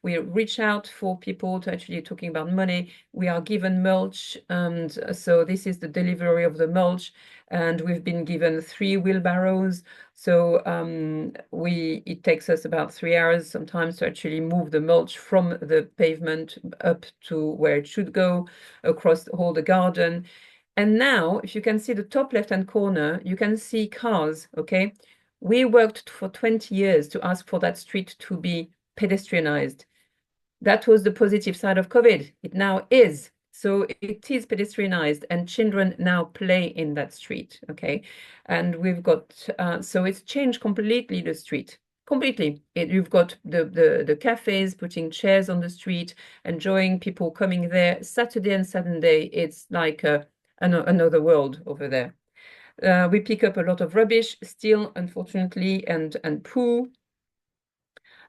we reach out for people to actually talking about money. We are given mulch, and so this is the delivery of the mulch. And we've been given 3 wheelbarrows. So it takes us about 3 hours sometimes to actually move the mulch from the pavement up to where it should go across all the garden. And now, if you can see the top left-hand corner, you can see cars, okay? We worked for 20 years to ask for that street to be pedestrianized. That was the positive side of COVID. It now is. So it is pedestrianized, and children now play in that street, okay? And we've got, so it's changed completely the street. Completely. You've got the cafes putting chairs on the street, enjoying people coming there. Saturday and Sunday, it's like another world over there. We pick up a lot of rubbish still, unfortunately, and poo.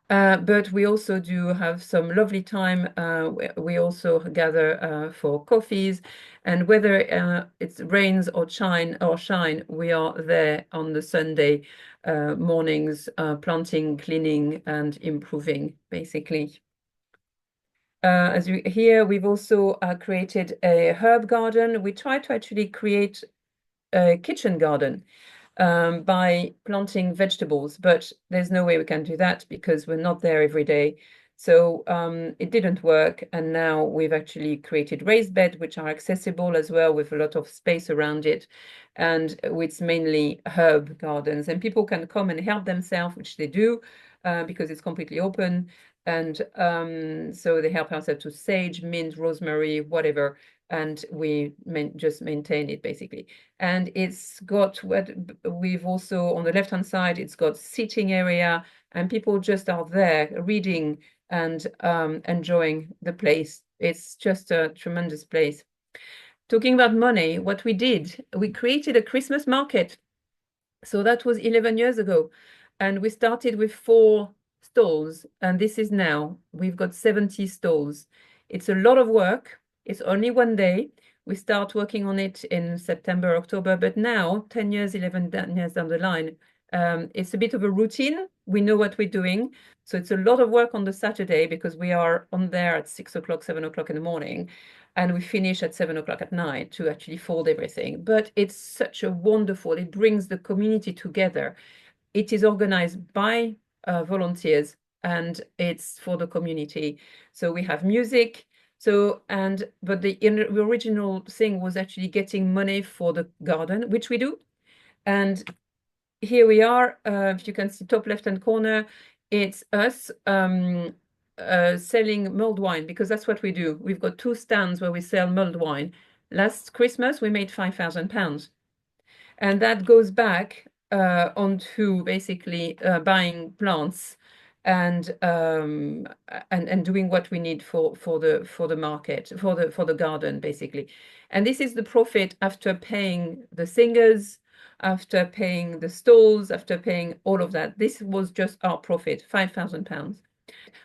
But we also do have some lovely time. We also gather for coffees, and whether it rains or shine, we are there on the Sunday mornings, planting, cleaning, and improving, basically. As you hear, we've also created a herb garden. We try to actually create a kitchen garden by planting vegetables, but there's no way we can do that because we're not there every day. So it didn't work, and now we've actually created raised beds, which are accessible as well, with a lot of space around it, and it's mainly herb gardens, and people can come and help themselves, which they do because it's completely open. And so they help ourselves to sage, mint, rosemary, whatever, and we just maintain it, basically. And it's got what we've also, on the left-hand side, it's got seating area, and people just are there reading and enjoying the place. It's just a tremendous place. Talking about money, what we did, we created a Christmas market. So that was 11 years ago. And we started with 4 stalls, and this is now, we've got 70 stalls. It's a lot of work. It's only one day. We start working on it in September, October, but now, 10 years, 11 years down the line, it's a bit of a routine. We know what we're doing. So it's a lot of work on the Saturday because we are on there at 6 o'clock, 7 o'clock in the morning, and we finish at 7 o'clock at night to actually fold everything. But it's such a wonderful, it brings the community together. It is organized by volunteers, and it's for the community. So we have music. So, but the original thing was actually getting money for the garden, which we do. And here we are, if you can see top left-hand corner, it's us selling mulled wine, because that's what we do. We've got 2 stands where we sell mulled wine. Last Christmas, we made £5,000. And that goes back onto basically buying plants and doing what we need for the market, for the garden, basically. And this is the profit after paying the singers, after paying the stalls, after paying all of that. This was just our profit, £5,000.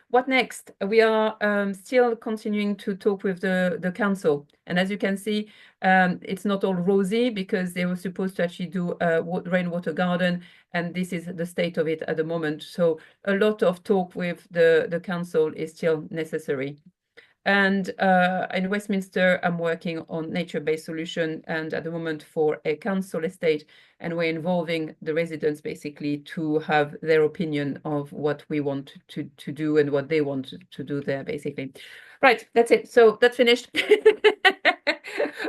What next? We are still continuing to talk with the council. And as you can see, it's not all rosy, because they were supposed to actually do a rainwater garden, and this is the state of it at the moment. So a lot of talk with the council is still necessary. And in Westminster, I'm working on nature-based solution, and at the moment for a council estate, and we're involving the residents basically to have their opinion of what we want to do and what they want to do there, basically. Right, that's it. So that's finished.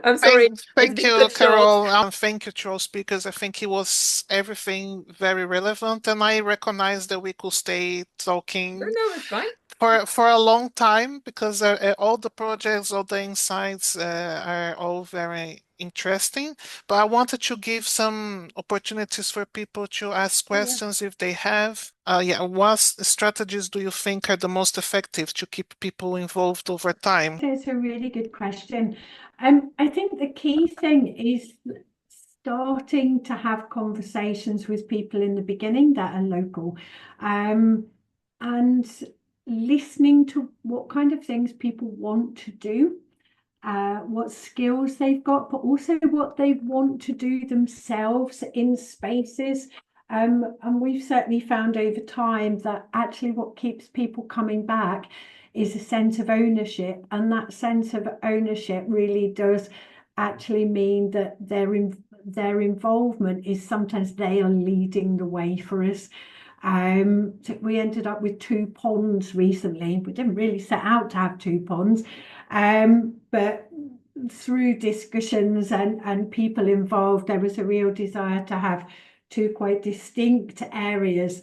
I'm sorry. Thank you, Carole. Thank you to all speakers. I think it was everything very relevant, and I recognize that we could stay talking. No, it's fine. For a long time, because all the projects, all the insights are all very interesting. But I wanted to give some opportunities for people to ask questions if they have. What strategies do you think are the most effective to keep people involved over time? It's a really good question. I think the key thing is starting to have conversations with people in the beginning that are local, and listening to what kind of things people want to do, what skills they've got, but also what they want to do themselves in spaces. And we've certainly found over time that actually what keeps people coming back is a sense of ownership. And that sense of ownership really does actually mean that their involvement is sometimes they are leading the way for us. So we ended up with 2 ponds recently. We didn't really set out to have 2 ponds, but through discussions and people involved, there was a real desire to have 2 quite distinct areas.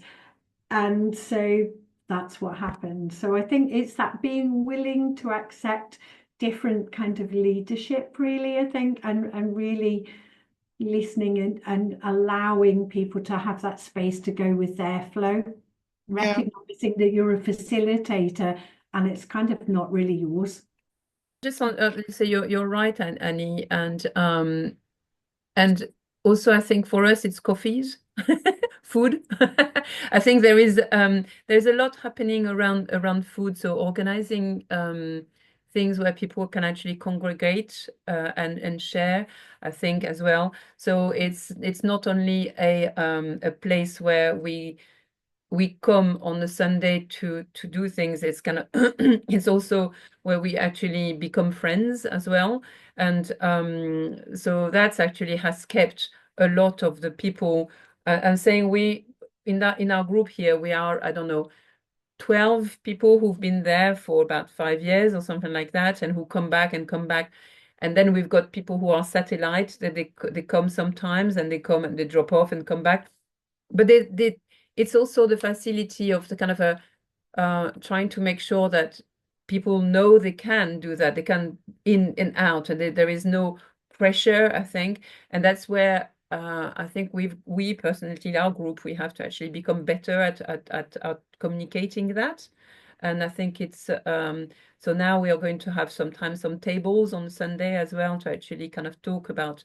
And so that's what happened. So I think it's that being willing to accept different kind of leadership, really, I think, and really listening and allowing people to have that space to go with their flow, recognizing that you're a facilitator and it's kind of not really yours. Just on, so you're right, Annie, and also I think for us it's coffees, food. I think there's a lot happening around food, so organizing things where people can actually congregate and share, I think, as well. So it's not only a place where we come on a Sunday to do things. It's kind of it's also where we actually become friends as well. And so that's actually has kept a lot of the people. I'm saying we in our group here we are, I don't know, 12 people who've been there for about 5 years or something like that, and who come back. And then we've got people who are satellite, that they come sometimes, and they come and they drop off and come back. But it's also the facility of the kind of trying to make sure that people know they can do that. They can in and out, and there is no pressure, I think. And that's where I think we personally, our group, we have to actually become better at communicating that. And I think it's so now we are going to have sometimes some tables on Sunday as well to actually kind of talk about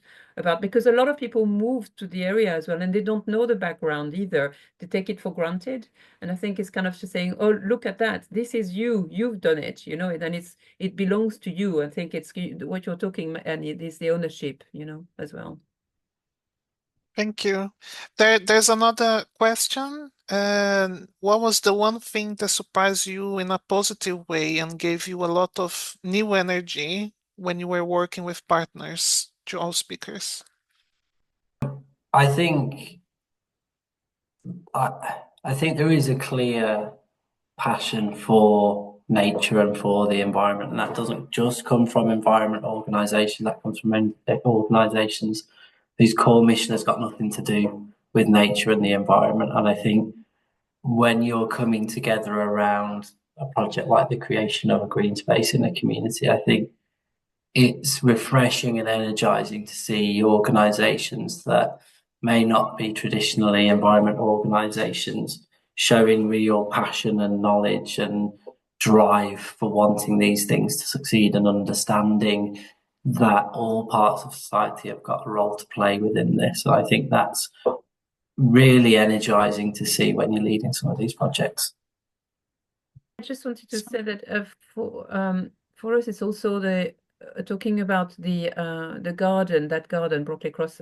because a lot of people move to the area as well, and they don't know the background either. They take it for granted. And I think it's kind of just saying, oh, look at that. This is you've done it, and it belongs to you. I think it's what you're talking, and it is the ownership, as well. Thank you. There's another question. What was the one thing that surprised you in a positive way and gave you a lot of new energy when you were working with partners, to all speakers? I think there is a clear passion for nature and for the environment. And that doesn't just come from environment organisations, that comes from organisations whose core mission has got nothing to do with nature and the environment. And I think when you're coming together around a project like the creation of a green space in a community, I think it's refreshing and energizing to see organisations that may not be traditionally environment organisations showing real passion and knowledge and drive for wanting these things to succeed, and understanding that all parts of society have got a role to play within this. So I think that's really energizing to see when you're leading some of these projects. I just wanted to say that for us, it's also the talking about the garden, that garden, Brockley Cross.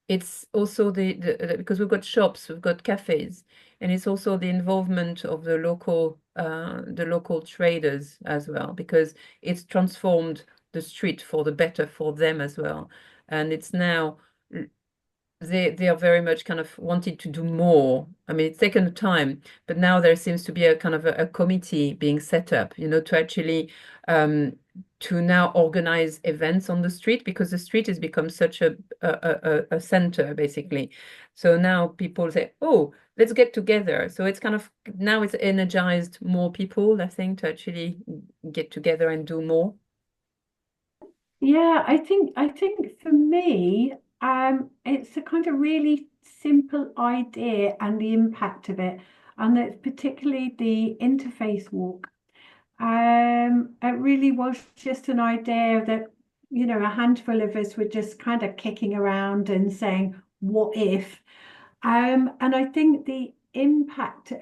It's also the because we've got shops, we've got cafes, and it's also the involvement of the local traders as well, because it's transformed the street for the better for them as well, and it's now they are very much kind of wanting to do more. I mean, it's taken time, but now there seems to be a kind of a committee being set up, to actually to now organize events on the street, because the street has become such a center basically. So now people say, oh, let's get together. So it's kind of now it's energized more people, I think, to actually get together and do more. Yeah, I think for me, it's a kind of really simple idea and the impact of it, and it's particularly the interfaith walk. It really was just an idea that, a handful of us were just kind of kicking around and saying, what if? And I think the impact,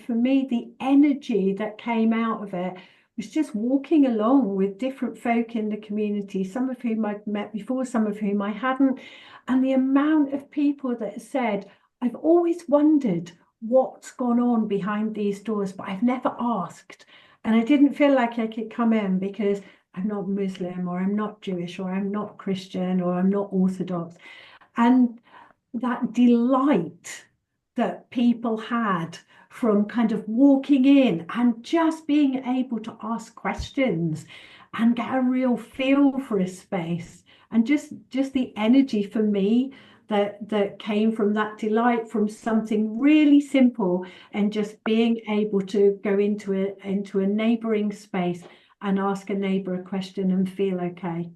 for me, the energy that came out of it was just walking along with different folk in the community, some of whom I'd met before, some of whom I hadn't. And the amount of people that said, I've always wondered what's gone on behind these doors, but I've never asked. And I didn't feel like I could come in because I'm not Muslim, or I'm not Jewish, or I'm not Christian, or I'm not Orthodox. And that delight that people had from kind of walking in and just being able to ask questions and get a real feel for a space, and just the energy for me that came from that delight, from something really simple, and just being able to go into a neighbouring space and ask a neighbour a question and feel okay.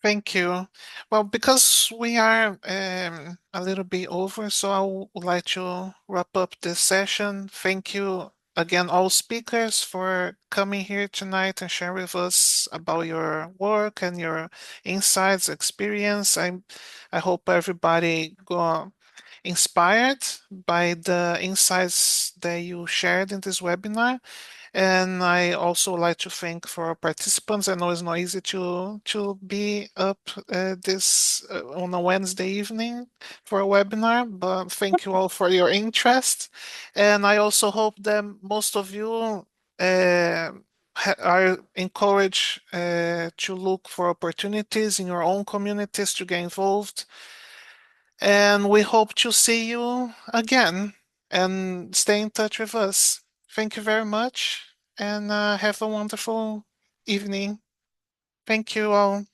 Thank you. Well, because we are a little bit over, so I would like to wrap up this session. Thank you again, all speakers, for coming here tonight and share with us about your work and your insights, experience. I hope everybody go inspired by the insights that you shared in this webinar. And I also like to thank for our participants. I know it's not easy to be up this on a Wednesday evening for a webinar, but thank you all for your interest. And I also hope that most of you are encouraged to look for opportunities in your own communities to get involved. And we hope to see you again, and stay in touch with us. Thank you very much, and have a wonderful evening. Thank you all.